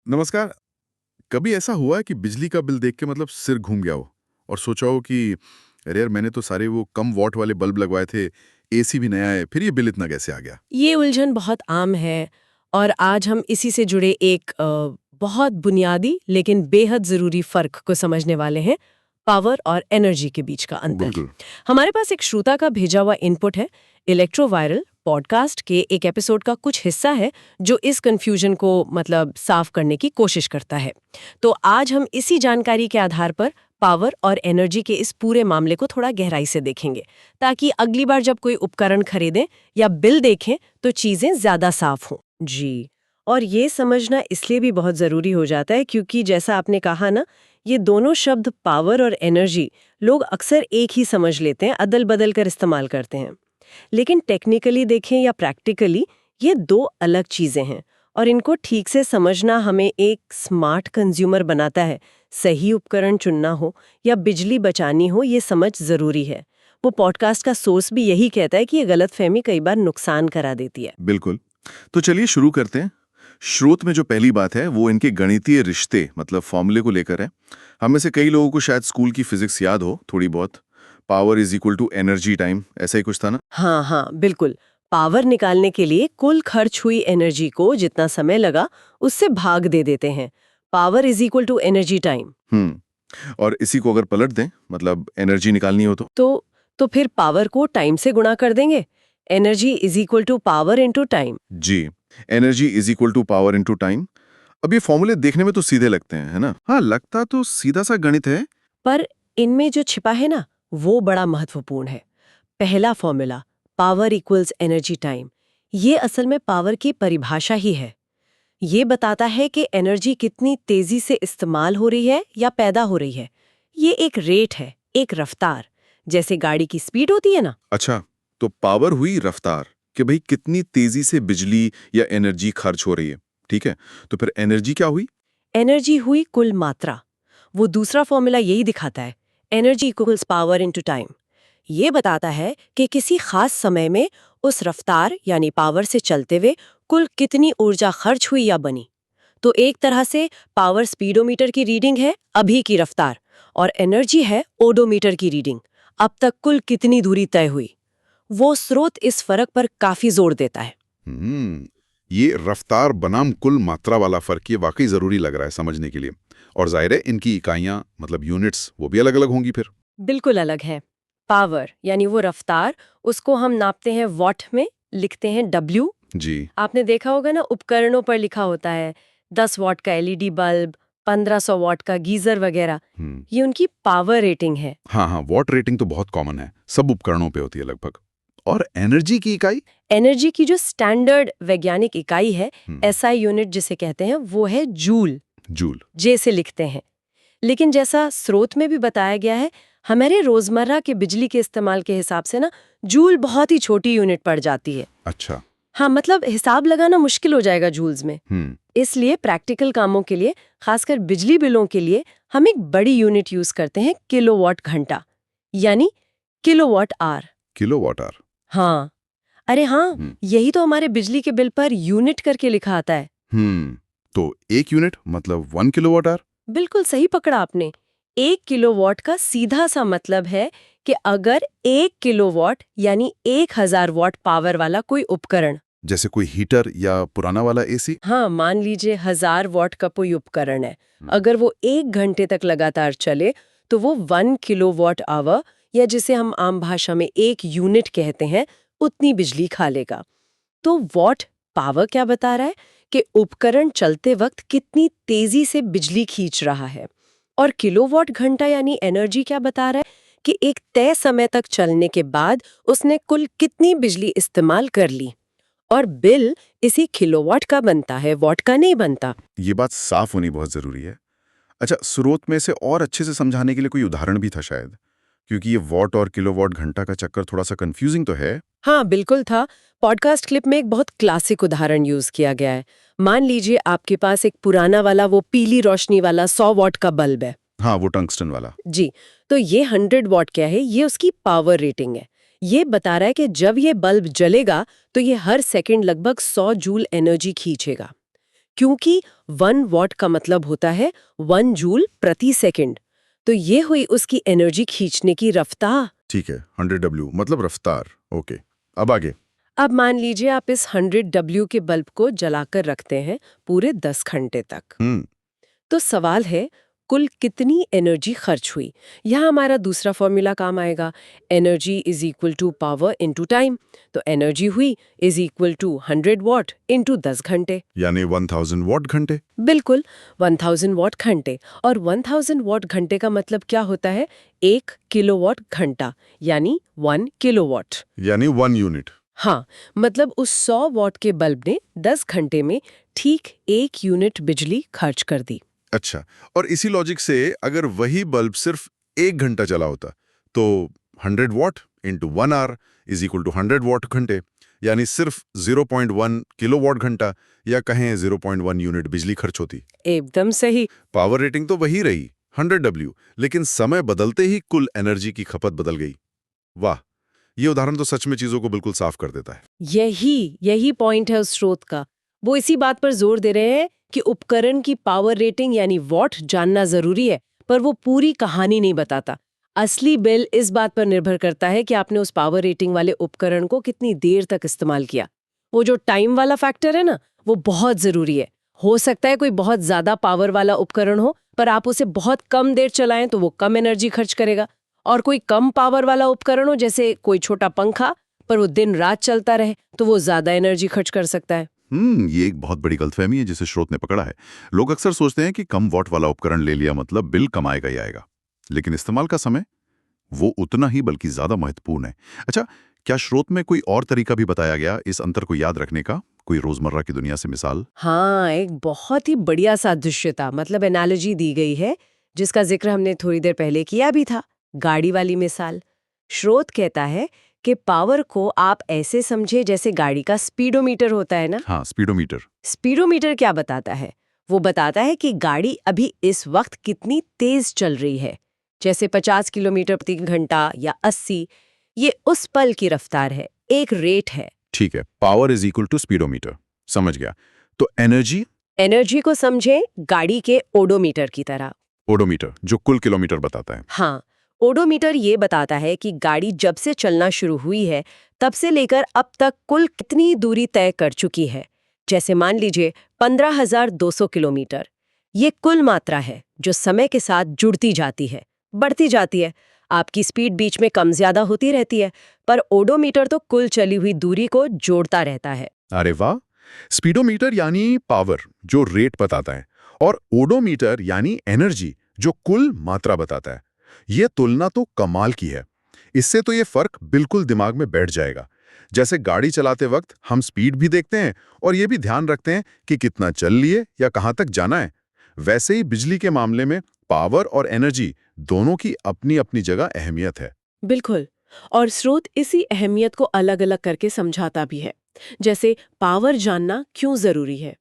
नमस्कार। कभी ऐसा हुआ है कि बिजली का बिल देख के मतलब सिर घूम गया हो और सोचा हो कि अरे यार मैंने तो सारे वो कम वॉट वाले बल्ब लगवाए थे, एसी भी नया है, फिर ये बिल इतना कैसे आ गया? ये उलझन बहुत आम है और आज हम इसी से जुड़े एक बहुत बुनियादी लेकिन बेहद ज़रूरी फ़र्क को समझने वाले हैं, पावर और एनर्जी के बीच का अंतर। बिल्कुल। हमारे पास एक श्रोता का भेजा हुआ इनपुट है, इलेक्ट्रोवायरल पॉडकास्ट के एक एपिसोड का कुछ हिस्सा है जो इस कन्फ्यूजन को मतलब साफ करने की कोशिश करता है। तो आज हम इसी जानकारी के आधार पर पावर और एनर्जी के इस पूरे मामले को थोड़ा गहराई से देखेंगे, ताकि अगली बार जब कोई उपकरण खरीदें या बिल देखें तो चीजें ज्यादा साफ हों। जी। और ये समझना इसलिए भी बहुत जरूरी हो जाता है क्योंकि जैसा आपने कहा ना, ये दोनों शब्द पावर और एनर्जी लोग अक्सर एक ही समझ लेते हैं, अदल बदल कर इस्तेमाल करते हैं। लेकिन टेक्निकली देखें या प्रैक्टिकली, ये दो अलग चीजें हैं और इनको ठीक से समझना हमें एक स्मार्ट कंज्यूमर बनाता है। सही उपकरण चुनना हो या बिजली बचानी हो, ये समझ जरूरी है। वो पॉडकास्ट का सोर्स भी यही कहता है कि ये गलतफहमी कई बार नुकसान करा देती है। बिल्कुल। तो चलिए शुरू करते हैं। स्रोत में जो पहली बात है वो इनके गणितीय रिश्ते मतलब फॉर्मूले को लेकर है। हम में से कई लोगों को शायद स्कूल की फिजिक्स याद हो थोड़ी बहुत। Power is equal to energy time, ऐसा ही कुछ था ना? हाँ हाँ, बिल्कुल। पावर निकालने के लिए कुल खर्च हुई एनर्जी को जितना समय लगा उससे भाग दे देते हैं। Power is equal to energy time. और इसी को अगर पलट दें मतलब एनर्जी निकालनी हो तो फिर पावर को टाइम से गुणा कर देंगे। Energy is equal to power into time. जी, energy is equal to power into time. अब ये फॉर्मूले देखने में तो सीधे लगते हैं, है ना? हाँ, लगता तो सीधा सा गणित है। पर इनमें जो छिपा है ना, वो बड़ा महत्वपूर्ण है। पहला formula, power equals energy time, ये असल में पावर की परिभाषा ही है। ये बताता है कि एनर्जी कितनी तेजी से इस्तेमाल हो रही है या पैदा हो रही है। ये एक रेट है, एक रफ्तार, जैसे गाड़ी की स्पीड होती है ना। अच्छा, तो पावर हुई रफ्तार कि भाई कितनी तेजी से बिजली या एनर्जी खर्च हो रही है। ठीक है, तो फिर एनर्जी क्या हुई? एनर्जी हुई कुल मात्रा। वो दूसरा फॉर्मूला यही दिखाता है, energy equals power into time. ये बताता है कि किसी खास समय में उस रफ्तार यानी पावर से चलते हुए कुल कितनी ऊर्जा खर्च हुई या बनी। तो एक तरह से पावर स्पीडोमीटर की रीडिंग है, अभी की रफ्तार, और एनर्जी है ओडोमीटर की रीडिंग, अब तक कुल कितनी दूरी तय हुई। वो स्रोत इस फर्क पर काफी जोर देता है। हम्म, ये रफ्तार बनाम कुल मात्रा वाला फर्क ये वाकई जरूरी लग रहा है समझने के लिए। और जाहिर है इनकी इकाइयां मतलब यूनिट्स वो भी अलग अलग होंगी फिर। बिल्कुल अलग है। पावर यानी वो रफ्तार, उसको हम नापते हैं वॉट में, लिखते हैं डब्ल्यू। जी। आपने देखा होगा ना, उपकरणों पर लिखा होता है 10 वॉट का एलईडी बल्ब, 1500 वॉट का गीजर वगैरह। हम्म। ये उनकी पावर रेटिंग है। हाँ हाँ, वॉट रेटिंग तो बहुत कॉमन है, सब उपकरणों पे होती है लगभग। और एनर्जी की इकाई? एनर्जी की जो स्टैंडर्ड वैज्ञानिक इकाई है, हम्म, एसआई यूनिट जिसे कहते हैं, वो है जूल। जूल। जे से लिखते हैं। लेकिन जैसा स्रोत में भी बताया गया है, हमारे रोजमर्रा के बिजली के इस्तेमाल के हिसाब से ना, जूल बहुत ही छोटी यूनिट पड़ जाती है। अच्छा। हाँ, मतलब हिसाब लगाना मुश्किल हो जाएगा जूल्स में। हम्म। इसलिए प्रैक्टिकल कामों के लिए, खासकर बिजली बिलों के लिए, हम एक बड़ी यूनिट यूज करते हैं, किलोवाट घंटा, यानी किलोवाट आवर। Kilowatt hour. हाँ, अरे हाँ, हम्म। यही तो हमारे बिजली के बिल पर यूनिट करके लिखा आता है। तो एक यूनिट मतलब 1 किलोवाट आवर। बिल्कुल सही पकड़ा आपने। 1 किलोवाट का सीधा सा मतलब है कि अगर 1 किलोवाट यानी 1000 वॉट पावर वाला कोई उपकरण, जैसे कोई हीटर या पुराना वाला एसी। हाँ मान लीजिए 1000 वॉट का कोई उपकरण है, अगर वो 1 घंटे तक लगातार चले तो वो 1 किलोवाट आवर, या जिसे हम आम भाषा में 1 यूनिट कहते हैं, उतनी बिजली खा लेगा। तो वॉट पावर क्या बता रहा है कि उपकरण चलते वक्त कितनी तेजी से बिजली खींच रहा है, और किलोवाट घंटा यानी एनर्जी क्या बता रहा है कि एक तय समय तक चलने के बाद उसने कुल कितनी बिजली इस्तेमाल कर ली। और बिल इसी किलोवाट का बनता है, वॉट का नहीं बनता। ये बात साफ होनी बहुत जरूरी है। अच्छा, स्रोत में से और अच्छे से समझाने के लिए कोई उदाहरण भी था शायद, क्योंकि ये वॉट और किलोवाट घंटा का चक्कर थोड़ा सा कंफ्यूजिंग तो है। हाँ बिल्कुल था। पॉडकास्ट क्लिप में एक बहुत क्लासिक उदाहरण यूज किया गया है। मान लीजिए आपके पास एक पुराना वाला वो पीली रोशनी वाला 100 वॉट का बल्ब है। हाँ, वो टंगस्टन वाला। जी, तो ये 100 वॉट क्या है, ये उसकी पावर रेटिंग है। ये बता रहा है कि जब ये बल्ब जलेगा तो ये हर सेकंड लगभग 100 जूल एनर्जी खींचेगा। क्योंकि 1 वॉट का मतलब होता है 1 जूल प्रति सेकंड। तो ये हुई उसकी एनर्जी खींचने की रफ्तार। ठीक है, 100 W मतलब रफ्तार। ओके, अब आगे। अब मान लीजिए आप इस 100 W के बल्ब को जलाकर रखते हैं पूरे 10 घंटे तक। तो सवाल है, कुल कितनी एनर्जी खर्च हुई? यहाँ हमारा दूसरा फॉर्मूला काम आएगा। Energy is equal to power into time. तो एनर्जी हुई is equal to 100 watt into 10 घंटे। यानी 1000 वॉट घंटे। बिल्कुल, 1000 वॉट घंटे। और 1000 वॉट घंटे का मतलब क्या होता है? 1 किलोवाट घंटा, यानी 1 किलोवाट। यानी 1 यूनिट। हाँ, मतलब उस 100 वॉट के बल्ब ने 10 घंटे में ठीक 1 यूनिट बिजली खर्च कर दी। अच्छा, और इसी लॉजिक से अगर वही बल्ब सिर्फ 1 घंटा चला होता तो 100 watt into 1 hour is equal to 100 watt घंटे, यानी सिर्फ 0.1 किलोवाट घंटा या कहें 0.1 यूनिट बिजली खर्च होती। एकदम सही। पावर रेटिंग तो वही रही 100 W, लेकिन समय बदलते ही कुल एनर्जी की खपत बदल गई। वाह, ये उदाहरण तो सच में चीजों को बिल्कुल साफ कर देता है। यही पॉइंट है उस स्रोत का। वो इसी बात पर जोर दे रहे हैं कि उपकरण की पावर रेटिंग यानी वॉट जानना जरूरी है, पर वो पूरी कहानी नहीं बताता। असली बिल इस बात पर निर्भर करता है कि आपने उस पावर रेटिंग वाले उपकरण को कितनी देर तक इस्तेमाल किया। वो जो टाइम वाला फैक्टर है ना, वो बहुत जरूरी है। हो सकता है कोई बहुत ज्यादा पावर वाला उपकरण हो, पर आप उसे बहुत कम देर चलाएं तो वो कम एनर्जी खर्च करेगा। और कोई कम पावर वाला उपकरण हो, जैसे कोई छोटा पंखा, पर वो दिन रात चलता रहे तो वो ज्यादा एनर्जी खर्च कर सकता है। ये एक बहुत बड़ी गलतफहमी है जिसे स्रोत ने पकड़ा है। लोग अक्सर सोचते हैं कि कम वॉट वाला उपकरण ले लिया मतलब बिल कम आएगा ही आएगा, लेकिन इस्तेमाल का समय वो उतना ही बल्कि ज्यादा महत्वपूर्ण है। अच्छा, क्या स्रोत में कोई और तरीका भी बताया गया इस अंतर को याद रखने का? कोई रोजमर्रा की दुनिया से मिसाल? हाँ, एक बहुत ही बढ़िया सादृश्यता मतलब एनालॉजी दी गई है, जिसका जिक्र हमने थोड़ी देर पहले किया भी था, गाड़ी वाली मिसाल। स्रोत कहता है कि पावर को आप ऐसे समझे जैसे गाड़ी का स्पीडोमीटर होता है ना। हाँ, स्पीडोमीटर। स्पीडोमीटर क्या बताता है? वो बताता है कि गाड़ी अभी इस वक्त कितनी तेज चल रही है, जैसे 50 किलोमीटर प्रति घंटा या 80। ये उस पल की रफ्तार है, एक रेट है। ठीक है, power is equal to speedometer, समझ गया। तो एनर्जी? एनर्जी को समझे गाड़ी के ओडोमीटर की तरह। ओडोमीटर, जो कुल किलोमीटर बताता है। हाँ, ओडोमीटर ये बताता है कि गाड़ी जब से चलना शुरू हुई है तब से लेकर अब तक कुल कितनी दूरी तय कर चुकी है। जैसे मान लीजिए 15,200 किलोमीटर। ये कुल मात्रा है जो समय के साथ जुड़ती जाती है, बढ़ती जाती है। आपकी स्पीड बीच में कम ज्यादा होती रहती है, पर ओडोमीटर तो कुल चली हुई दूरी को जोड़ता रहता है। अरे वाह! स्पीडोमीटर यानी पावर जो रेट बताता है, और ओडोमीटर यानी एनर्जी जो कुल मात्रा बताता है। ये तुलना तो कमाल की है। इससे तो ये फर्क बिल्कुल दिमाग में बैठ जाएगा। जैसे गाड़ी चलाते वक्त हम स्पीड भी देखते हैं और ये भी ध्यान रखते हैं कि कितना चल लिए या कहाँ तक जाना है, वैसे ही बिजली के मामले में पावर और एनर्जी दोनों की अपनी अपनी जगह अहमियत है। बिल्कुल। और स्रोत इसी अहमियत को अलग अलग करके समझाता भी है। जैसे पावर जानना क्यों जरूरी है,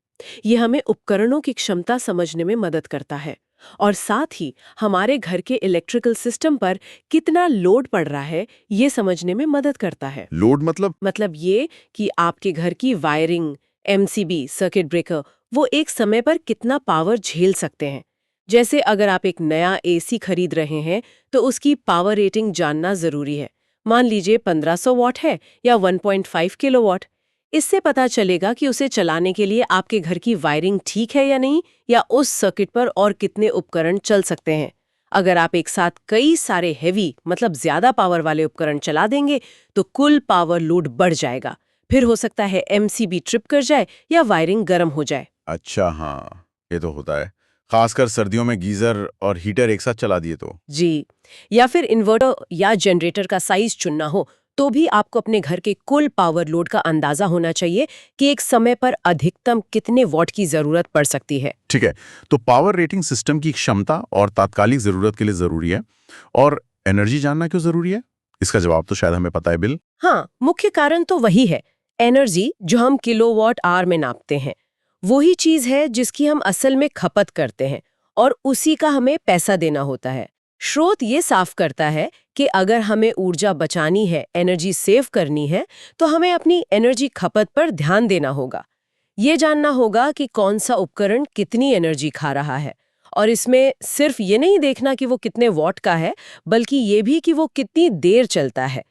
ये हमें उपकरणों की क्षमता समझने में मदद करता है, और साथ ही हमारे घर के इलेक्ट्रिकल सिस्टम पर कितना लोड पड़ रहा है ये समझने में मदद करता है। लोड मतलब ये कि आपके घर की वायरिंग, एमसीबी, सर्किट ब्रेकर, वो एक समय पर कितना पावर झेल सकते हैं। जैसे अगर आप एक नया एसी खरीद रहे हैं तो उसकी पावर रेटिंग जानना जरूरी है। मान लीजिए 1500 वॉट है या 1.5 किलोवाट। इससे पता चलेगा कि उसे चलाने के लिए आपके घर की वायरिंग ठीक है या नहीं, या उस सर्किट पर और कितने उपकरण चल सकते हैं। अगर आप एक साथ कई सारे हेवी मतलब ज्यादा पावर वाले उपकरण चला देंगे तो कुल पावर लोड बढ़ जाएगा। फिर हो सकता है एमसीबी ट्रिप कर जाए या वायरिंग गर्म हो जाए। अच्छा, हाँ, ये तो होता है, खासकर सर्दियों में गीजर और हीटर एक साथ चला दिए तो। जी, या फिर इन्वर्टर या जनरेटर का साइज चुनना हो तो भी आपको अपने घर के कुल पावर लोड का अंदाजा होना चाहिए कि एक समय पर अधिकतम कितने वॉट की जरूरत पड़ सकती है। ठीक है, तो पावर रेटिंग सिस्टम की क्षमता और तात्कालिक जरूरत के लिए जरूरी है, और एनर्जी जानना क्यों जरूरी है? इसका जवाब तो शायद हमें पता है, बिल। हाँ, मुख्य कारण तो वही है। एनर्जी जो हम किलोवाट आवर में नापते हैं, वही चीज है जिसकी हम असल में खपत करते हैं, और उसी का हमें पैसा देना होता है। स्रोत ये साफ करता है कि अगर हमें ऊर्जा बचानी है, एनर्जी सेव करनी है, तो हमें अपनी एनर्जी खपत पर ध्यान देना होगा। ये जानना होगा कि कौन सा उपकरण कितनी एनर्जी खा रहा है, और इसमें सिर्फ ये नहीं देखना कि वो कितने वॉट का है, बल्कि ये भी कि वो कितनी देर चलता है।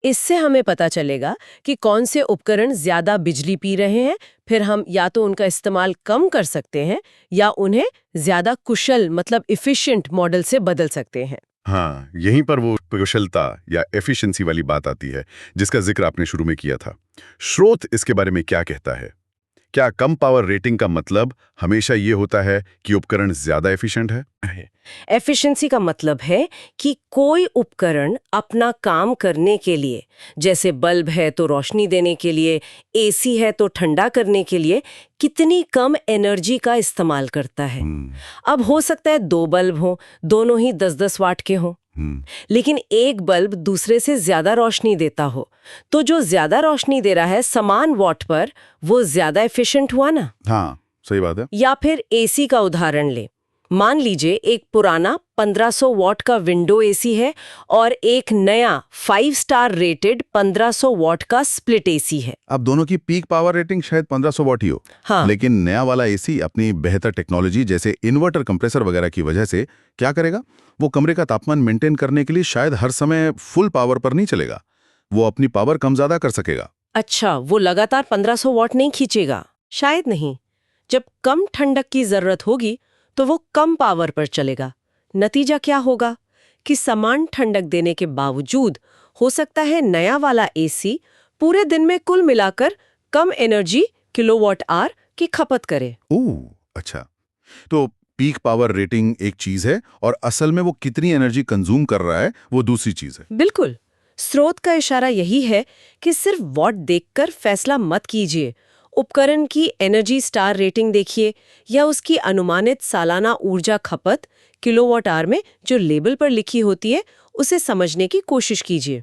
इससे हमें पता चलेगा कि कौन से उपकरण ज्यादा बिजली पी रहे हैं, फिर हम या तो उनका इस्तेमाल कम कर सकते हैं या उन्हें ज्यादा कुशल मतलब इफिशिएंट मॉडल से बदल सकते हैं। हाँ, यहीं पर वो कुशलता या एफिशिएंसी वाली बात आती है, जिसका जिक्र आपने शुरू में किया था। स्रोत इसके बारे में क्या कहता है? क्या कम पावर रेटिंग का मतलब हमेशा ये होता है कि उपकरण ज्यादा एफिशिएंट है? एफिशिएंसी का मतलब है कि कोई उपकरण अपना काम करने के लिए, जैसे बल्ब है तो रोशनी देने के लिए, एसी है तो ठंडा करने के लिए, कितनी कम एनर्जी का इस्तेमाल करता है। अब हो सकता है 2 बल्ब हों, दोनों ही 10-10 वाट के हों, लेकिन एक बल्ब दूसरे से ज्यादा रोशनी देता हो, तो जो ज्यादा रोशनी दे रहा है समान वॉट पर, वो ज्यादा एफिशिएंट हुआ ना। हाँ, सही बात है। या फिर एसी का उदाहरण ले। मान लीजिए एक पुराना 1500 वॉट का विंडो एसी है और एक नया 5 स्टार रेटेड 1500 वॉट का स्प्लिट एसी है। अब दोनों की पीक पावर रेटिंग शायद 1500 वॉट ही हो। हाँ। लेकिन नया वाला एसी अपनी बेहतर टेक्नोलॉजी जैसे इन्वर्टर कंप्रेसर वगैरह की वजह से क्या करेगा? वो कमरे का तापमान मेंटेन करने के लिए शायद हर समय फुल पावर पर नहीं चलेगा। वो अपनी पावर कम ज्यादा कर सकेगा। अच्छा, वो लगातार 1500 वॉट नहीं खींचेगा? शायद नहीं। जब कम ठंडक की जरूरत होगी तो वो कम पावर पर चलेगा। नतीजा क्या होगा कि समान ठंडक देने के बावजूद हो सकता है नया वाला एसी पूरे दिन में कुल मिलाकर कम एनर्जी किलोवाट आवर की खपत करे। ओह, अच्छा। तो पीक पावर रेटिंग एक चीज है और असल में वो कितनी एनर्जी कंज्यूम कर रहा है वो दूसरी चीज है। बिल्कुल। स्रोत का इशारा यही है कि सिर्फ वॉट देखकर फैसला मत कीजिए। उपकरण की एनर्जी स्टार रेटिंग देखिए या उसकी अनुमानित सालाना ऊर्जा खपत किलोवाट आवर में जो लेबल पर लिखी होती है उसे समझने की कोशिश कीजिए।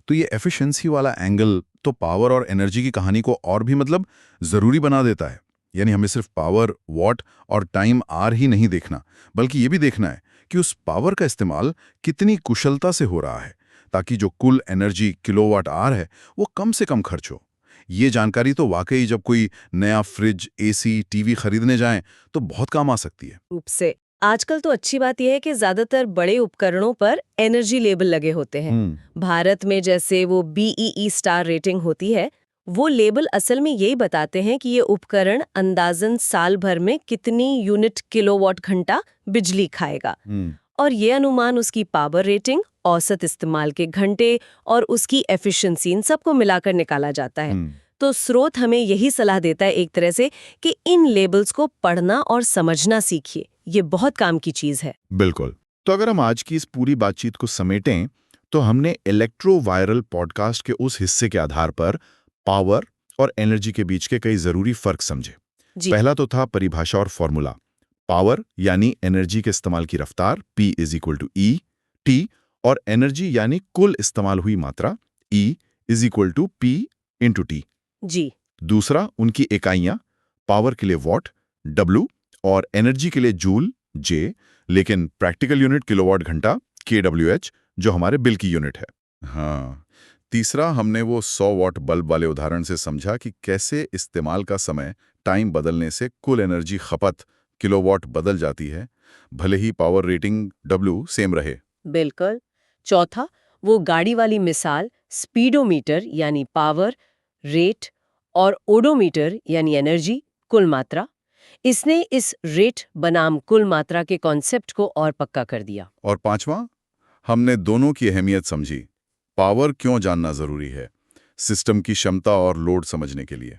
तो ये एफिशिएंसी वाला एंगल तो पावर और एनर्जी की कहानी को और भी मतलब जरूरी बना देता है। यानी हमें सिर्फ पावर, वॉट और टाइम आर ही नहीं देखना, बल्कि ये भी देखना है कि उस पावर का इस्तेमाल कितनी कुशलता से हो रहा है, ताकि जो कुल एनर्जी किलोवाट आवर है वो कम से कम खर्च हो। ये जानकारी तो वाकई जब कोई नया फ्रिज, एसी, टीवी खरीदने जाएं तो बहुत काम आ सकती है। रूप से आजकल तो अच्छी बात यह है कि ज्यादातर बड़े उपकरणों पर एनर्जी लेबल लगे होते हैं। भारत में जैसे वो BEE स्टार रेटिंग होती है, वो लेबल असल में यही बताते हैं कि ये उपकरण अंदाजन साल भर में कितनी यूनिट किलोवाट घंटा बिजली खाएगा। और ये अनुमान उसकी पावर रेटिंग, औसत इस्तेमाल के घंटे और उसकी एफिशिएंसी इन सबको मिलाकर निकाला जाता है। तो स्रोत हमें यही सलाह देता है एक तरह से कि इन लेबल्स को पढ़ना और समझना सीखिए। ये बहुत काम की चीज है। बिल्कुल। तो अगर हम आज की इस पूरी बातचीत को समेटें तो हमने इलेक्ट्रोवायरल पॉडकास्ट के उस हिस्से के आधार पर पावर और एनर्जी के बीच के कई जरूरी फर्क समझे। पहला तो था परिभाषा और फॉर्मूला। पावर यानी एनर्जी के इस्तेमाल की रफ्तार P = E T, और एनर्जी यानी कुल इस्तेमाल हुई मात्रा E = P × T। जी। दूसरा, उनकी इकाइयां, पावर के लिए वॉट W और एनर्जी के लिए जूल J, लेकिन प्रैक्टिकल यूनिट किलोवाट घंटा kWh जो हमारे बिल की यूनिट है। हाँ। तीसरा, हमने वो 100 वॉट बल्ब वाले उदाहरण से समझा कि कैसे इस्तेमाल का समय, टाइम बदलने से कुल एनर्जी खपत किलोवाट बदल जाती है, भले ही पावर रेटिंग W सेम रहे। बिल्कुल। चौथा, वो गाड़ी वाली मिसाल स्पीडोमीटर यानी पावर रेट और ओडोमीटर यानी एनर्जी कुल मात्रा, इसने इस रेट बनाम कुल मात्रा के कॉन्सेप्ट को और पक्का कर दिया। और पांचवा, हमने दोनों की अहमियत समझी। पावर क्यों जानना जरूरी है, सिस्टम की क्षमता और लोड समझने के लिए,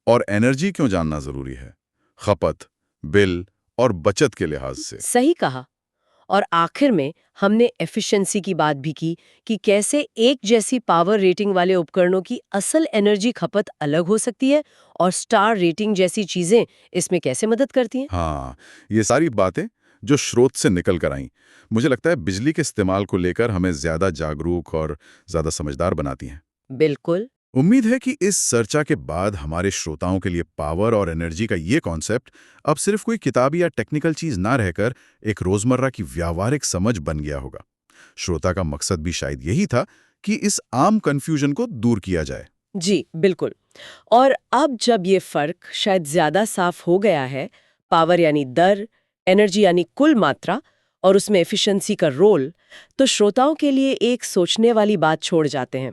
और एनर्जी क्यों जानना जरूरी है, खपत, बिल और बचत के लिहाज से। सही कहा। और आखिर में हमने एफिशिएंसी की बात भी की कि कैसे एक जैसी पावर रेटिंग वाले उपकरणों की असल एनर्जी खपत अलग हो सकती है और स्टार रेटिंग जैसी चीजें इसमें कैसे मदद करती हैं। हाँ, ये सारी बातें जो स्रोत से निकल कर आईं, मुझे लगता है बिजली के इस्तेमाल को लेकर हमें ज्यादा जागरूक और ज्यादा समझदार बनाती हैं। बिल्कुल। उम्मीद है कि इस चर्चा के बाद हमारे श्रोताओं के लिए पावर और एनर्जी का ये कॉन्सेप्ट अब सिर्फ कोई किताबी या टेक्निकल चीज ना रहकर एक रोजमर्रा की व्यावहारिक समझ बन गया होगा। श्रोता का मकसद भी शायद यही था कि इस आम कन्फ्यूजन को दूर किया जाए। जी, बिल्कुल। और अब जब ये फ़र्क शायद ज़्यादा साफ़ हो गया है, पावर यानी दर, एनर्जी यानी कुल मात्रा और उसमें एफिशिएंसी का रोल, तो श्रोताओं के लिए एक सोचने वाली बात छोड़ जाते हैं।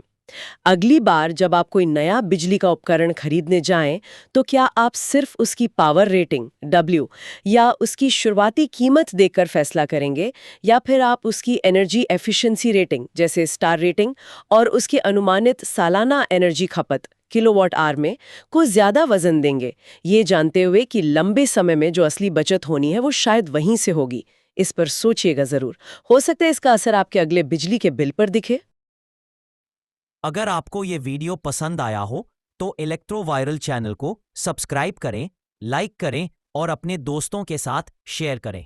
अगली बार जब आप कोई नया बिजली का उपकरण खरीदने जाएं, तो क्या आप सिर्फ उसकी पावर रेटिंग W या उसकी शुरुआती कीमत देखकर फैसला करेंगे, या फिर आप उसकी एनर्जी एफिशिएंसी रेटिंग जैसे स्टार रेटिंग और उसकी अनुमानित सालाना एनर्जी खपत किलोवाट आवर में को ज्यादा वजन देंगे, ये जानते हुए कि लंबे समय में जो असली बचत होनी है वो शायद वहीं से होगी। इस पर सोचिएगा जरूर। हो सकता है इसका असर आपके अगले बिजली के बिल पर दिखे। अगर आपको ये वीडियो पसंद आया हो तो इलेक्ट्रो वायरल चैनल को सब्सक्राइब करें, लाइक करें और अपने दोस्तों के साथ शेयर करें।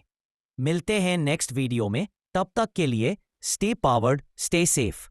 मिलते हैं नेक्स्ट वीडियो में, तब तक के लिए स्टे पावर्ड, स्टे सेफ।